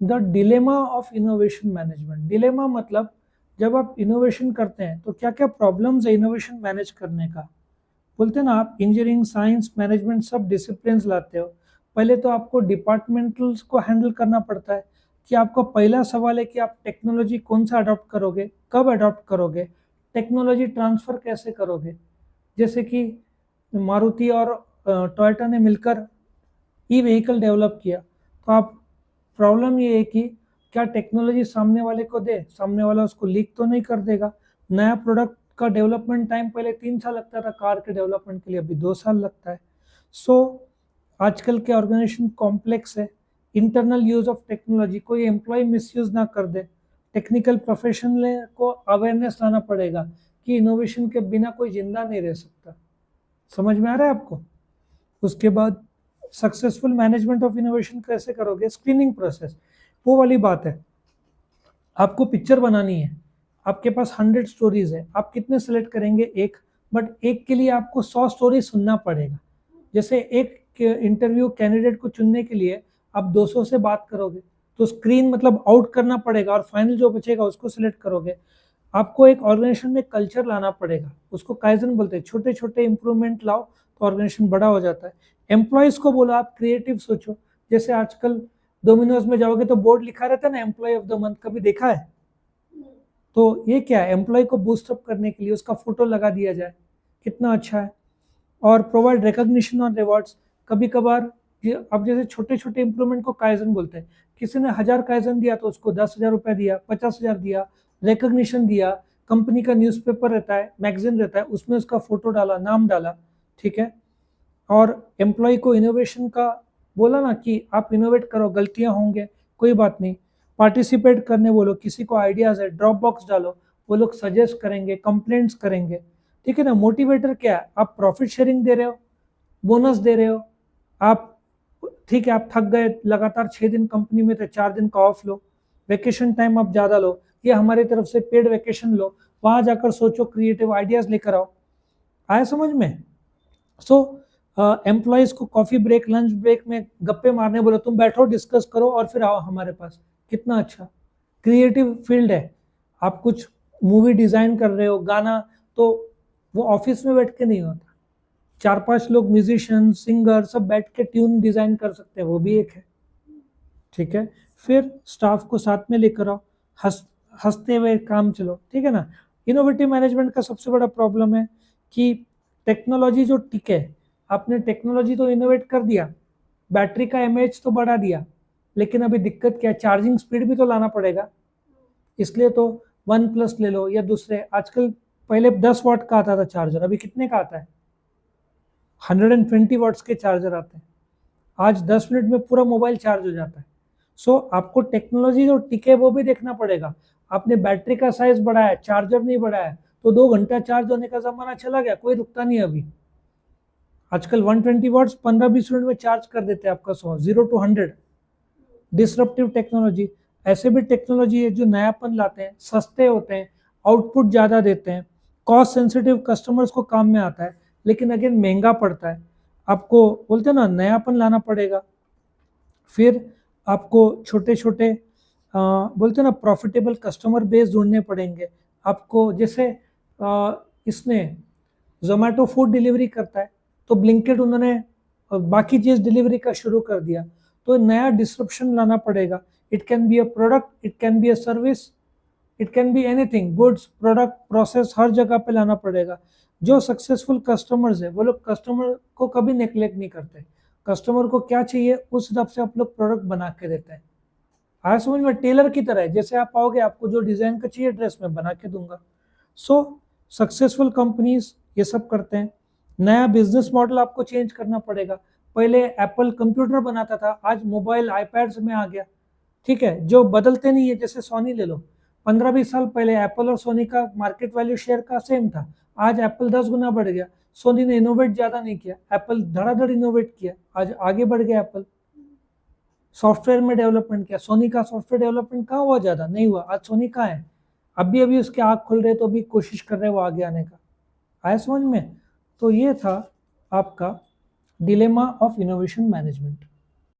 The dilemma of innovation management. Dilemma मतलब जब आप इनोवेशन करते हैं तो क्या क्या प्रॉब्लम्स है इनोवेशन मैनेज करने का। बोलते हैं ना, आप इंजीनियरिंग, साइंस, मैनेजमेंट सब डिसिप्लिन लाते हो। पहले तो आपको डिपार्टमेंटल्स को हैंडल करना पड़ता है कि आपका पहला सवाल है कि आप टेक्नोलॉजी कौन सा अडॉप्ट करोगे, कब अडॉप्ट करोगे, टेक्नोलॉजी ट्रांसफ़र कैसे करोगे। जैसे कि मारुति और टोयोटा ने मिलकर ई व्हीकल डेवलप किया, तो आप प्रॉब्लम ये है कि क्या टेक्नोलॉजी सामने वाले को दे, सामने वाला उसको लीक तो नहीं कर देगा। नया प्रोडक्ट का डेवलपमेंट टाइम पहले 3 साल लगता था कार के डेवलपमेंट के लिए, अभी 2 साल लगता है। सो आजकल के ऑर्गेनाइजेशन कॉम्प्लेक्स है। इंटरनल यूज ऑफ टेक्नोलॉजी, कोई एम्प्लॉय मिसयूज ना कर दे। टेक्निकल प्रोफेशनल को अवेयरनेस लाना पड़ेगा कि इनोवेशन के बिना कोई जिंदा नहीं रह सकता। समझ में आ रहा है आपको। उसके बाद सक्सेसफुल मैनेजमेंट ऑफ इनोवेशन कैसे करोगे, स्क्रीनिंग प्रोसेस, वो वाली बात है। आपको पिक्चर बनानी है, आपके पास 100 स्टोरीज है, आप कितने सेलेक्ट करेंगे, एक। बट एक के लिए आपको 100 स्टोरी सुनना पड़ेगा। जैसे एक इंटरव्यू कैंडिडेट को चुनने के लिए आप 200 से बात करोगे, तो स्क्रीन मतलब आउट करना पड़ेगा और फाइनल जो बचेगा उसको सिलेक्ट करोगे। आपको एक ऑर्गेनाइजेशन में कल्चर लाना पड़ेगा, उसको काइजन बोलते हैं। छोटे छोटे इंप्रूवमेंट लाओ तो ऑर्गेनाइजेशन बड़ा हो जाता है। एम्प्लॉयज को बोलो आप क्रिएटिव सोचो। जैसे आजकल डोमिनोज में जाओगे तो बोर्ड लिखा रहता है ना, एम्प्लॉय ऑफ द मंथ, कभी देखा है? तो ये क्या है, एम्प्लॉय को बूस्टअप करने के लिए उसका फोटो लगा दिया जाए, कितना अच्छा है। और प्रोवाइड रिकॉग्निशन और रिवॉर्ड्स। कभी कभार अब जैसे छोटे छोटे इंप्रूवमेंट को काइजन बोलते हैं। किसी ने 1000 काइजन दिया तो उसको 10,000 रुपया दिया, 50,000 दिया, रिकॉग्निशन दिया। कंपनी का न्यूज़पेपर रहता है, मैगजीन रहता है, उसमें उसका फोटो डाला, नाम डाला, ठीक है। और एम्प्लॉय को इनोवेशन का बोला ना कि आप इनोवेट करो, गलतियां होंगे, कोई बात नहीं, पार्टिसिपेट करने बोलो। किसी को आइडियाज़ है, ड्रॉप बॉक्स डालो, वो लोग सजेस्ट करेंगे, कंप्लेंट्स करेंगे, ठीक है ना। मोटिवेटर क्या है, आप प्रॉफिट शेयरिंग दे रहे हो, बोनस दे रहे हो। आप ठीक है, आप थक गए, लगातार 6 दिन कंपनी में थे, 4 दिन का ऑफ लो। वेकेशन टाइम आप ज़्यादा लो, ये हमारी तरफ से पेड वेकेशन लो, वहाँ जाकर सोचो, क्रिएटिव आइडियाज़ लेकर आओ। आया समझ में। सो एम्प्लॉयज़ को कॉफ़ी ब्रेक, लंच ब्रेक में गप्पे मारने बोलो, तुम बैठो, डिस्कस करो और फिर आओ हमारे पास। कितना अच्छा क्रिएटिव फील्ड है। आप कुछ मूवी डिज़ाइन कर रहे हो, गाना, तो वो ऑफिस में बैठ के नहीं होता। 4-5 लोग म्यूजिशियन, सिंगर सब बैठ के ट्यून डिज़ाइन कर सकते हैं, वो भी एक है, ठीक है। फिर स्टाफ को साथ में लेकर आओ, हंसते हुए काम चलो, ठीक है ना। इनोवेटिव मैनेजमेंट का सबसे बड़ा प्रॉब्लम है कि टेक्नोलॉजी जो टिके, आपने टेक्नोलॉजी तो इनोवेट कर दिया, बैटरी का एमएएच तो बढ़ा दिया, लेकिन अभी दिक्कत क्या है, चार्जिंग स्पीड भी तो लाना पड़ेगा। इसलिए तो वन प्लस ले लो या दूसरे, आजकल पहले 10 वाट का आता था चार्जर, अभी कितने का आता है? 120 वाट्स के चार्जर आते हैं। आज 10 मिनट में पूरा मोबाइल चार्ज हो जाता है। सो आपको टेक्नोलॉजी जो टिके वो भी देखना पड़ेगा। आपने बैटरी का साइज बढ़ाया, चार्जर नहीं बढ़ाया, तो 2 घंटा चार्ज होने का जमाना चला गया, कोई रुकता नहीं अभी। आजकल 120 वाट्स 15-20 मिनट में चार्ज कर देते हैं आपका 0 to 100। डिसरप्टिव टेक्नोलॉजी, ऐसे भी टेक्नोलॉजी है जो नयापन लाते हैं, सस्ते होते हैं, आउटपुट ज़्यादा देते हैं, कॉस्ट सेंसिटिव, कस्टमर्स को काम में आता है, लेकिन अगेन महंगा पड़ता है। आपको बोलते हैं ना, नयापन लाना पड़ेगा। फिर आपको छोटे छोटे बोलते हैं ना, प्रॉफिटेबल कस्टमर बेस ढूंढने पड़ेंगे आपको। जैसे इसने जोमेटो फूड डिलीवरी करता है, तो ब्लिंकिट उन्होंने बाकी चीज़ डिलीवरी का शुरू कर दिया, तो नया डिस्ट्रप्शन लाना पड़ेगा। It can be a product, it can be a service, it can be anything, goods, product, process, हर जगह पे लाना पड़ेगा। जो सक्सेसफुल कस्टमर्स है वो लोग कस्टमर को कभी नेग्लेक्ट नहीं करते। कस्टमर को क्या चाहिए उस हिसाब से आप लोग प्रोडक्ट बना के देते हैं। आया समझ में। टेलर की तरह है, जैसे आप आओगे आपको जो डिज़ाइन का चाहिए ड्रेस में बना के दूंगा। सो सक्सेसफुल कंपनीज ये सब करते हैं। नया बिजनेस मॉडल आपको चेंज करना पड़ेगा। पहले एप्पल कंप्यूटर बनाता था, आज मोबाइल आईपैड्स में आ गया, ठीक है, जो बदलते नहीं है। जैसे सोनी ले लो, 15-20 साल पहले एप्पल और सोनी का मार्केट वैल्यू शेयर का सेम था, आज एप्पल 10 गुना बढ़ गया। सोनी ने इनोवेट ज़्यादा नहीं किया, एप्पल धड़ाधड़ इनोवेट किया, आज आगे बढ़ गया एप्पल। सॉफ्टवेयर में डेवलपमेंट किया, सोनी का सॉफ्टवेयर डेवलपमेंट कहाँ हुआ, ज़्यादा नहीं हुआ, आज सोनी कहाँ है। अभी अभी उसके आँख खुल रहे तो अभी कोशिश कर रहे हैं वो आगे आने का। आया समझ में। तो ये था आपका डिलेमा ऑफ इनोवेशन मैनेजमेंट।